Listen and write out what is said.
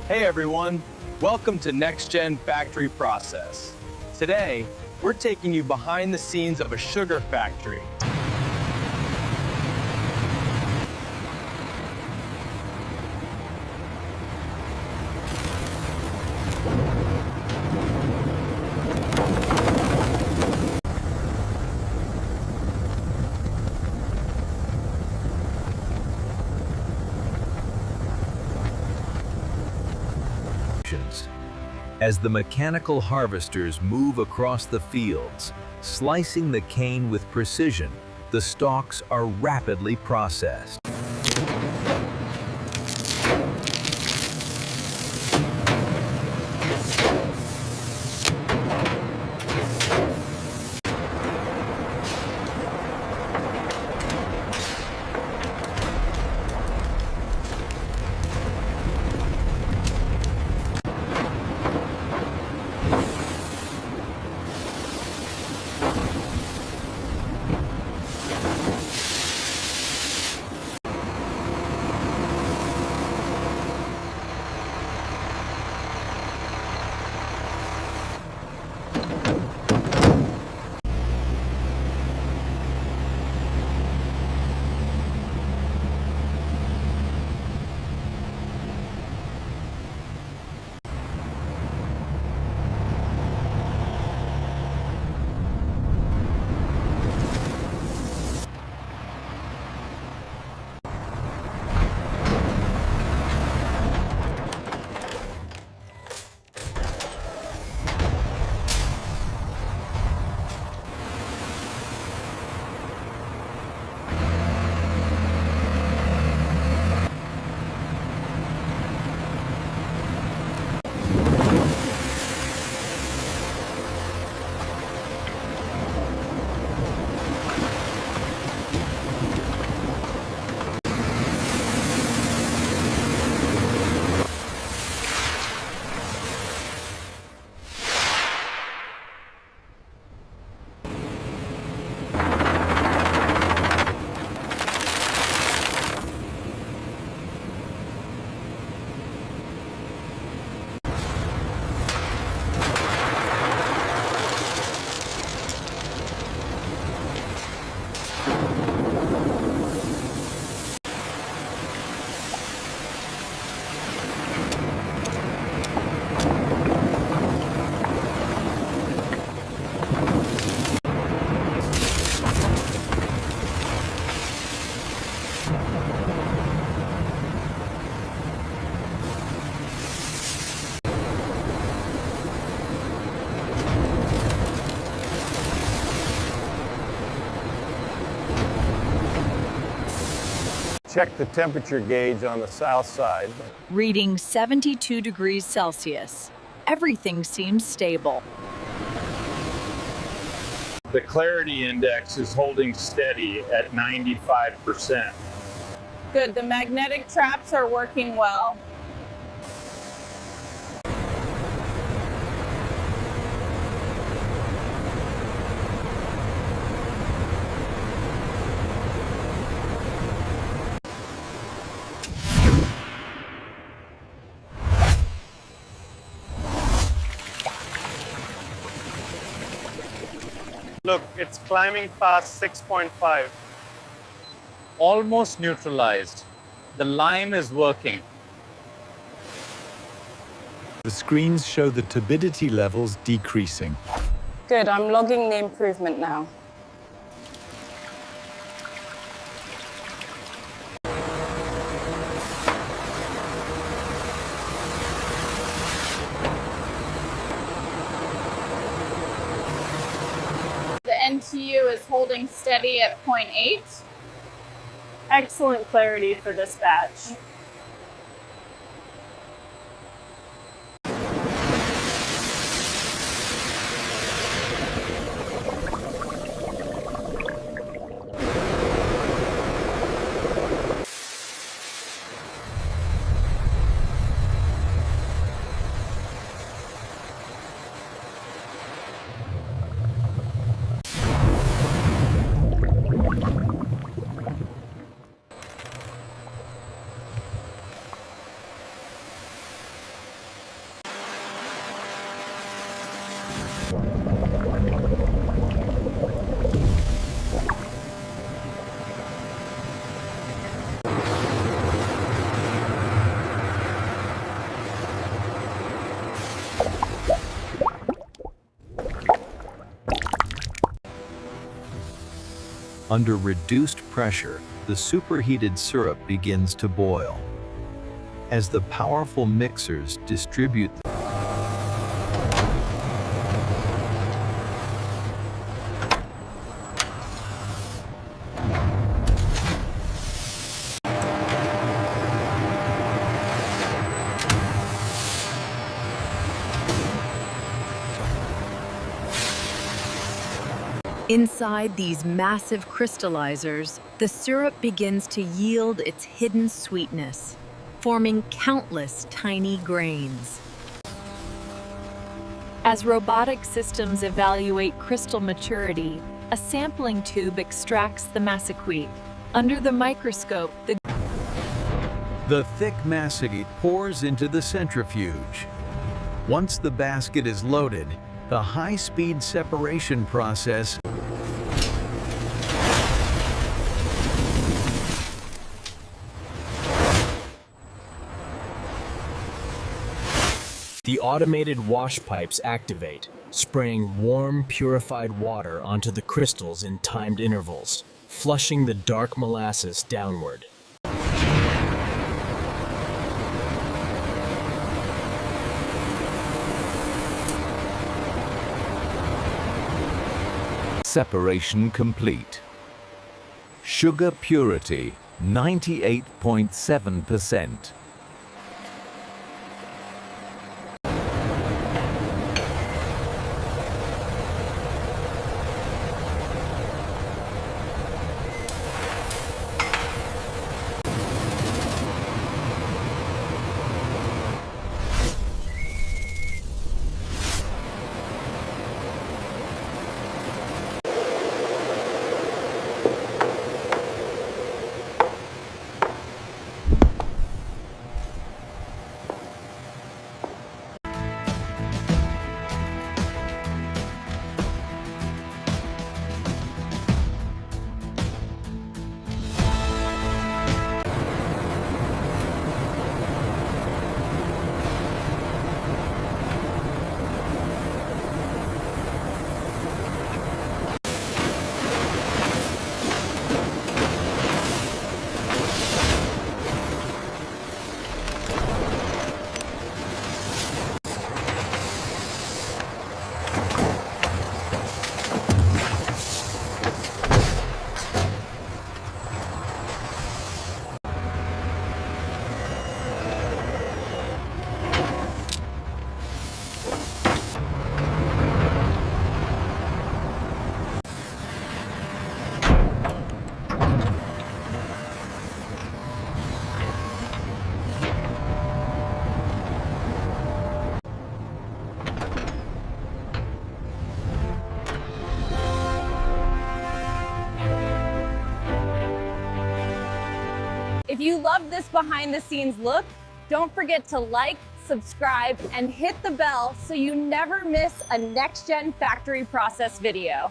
Hey everyone, welcome to NextGen Factory Process. Today, we're taking you behind the scenes of a sugar factory. As the mechanical harvesters move across the fields, slicing the cane with precision, the stalks are rapidly processed. Check the temperature gauge on the south side. Reading 72 degrees Celsius. Everything seems stable. The clarity index is holding steady at 95%. Good, the magnetic traps are working well. Look, it's climbing past 6.5. Almost neutralized. The lime is working. The screens show the turbidity levels decreasing. Good, I'm logging the improvement now. The NTU is holding steady at 0.8. Excellent clarity for this batch. Under reduced pressure, the superheated syrup begins to boil. As the powerful mixers distribute Inside these massive crystallizers, the syrup begins to yield its hidden sweetness, forming countless tiny grains. As robotic systems evaluate crystal maturity, a sampling tube extracts the massicrete. Under the microscope, the thick massicrete pours into the centrifuge. Once the basket is loaded, the high-speed separation process The automated wash pipes activate, spraying warm, purified water onto the crystals in timed intervals, flushing the dark molasses downward. Separation complete. Sugar purity 98.7%. If you love this behind the scenes look, don't forget to like, subscribe, and hit the bell so you never miss a NextGen factory process video.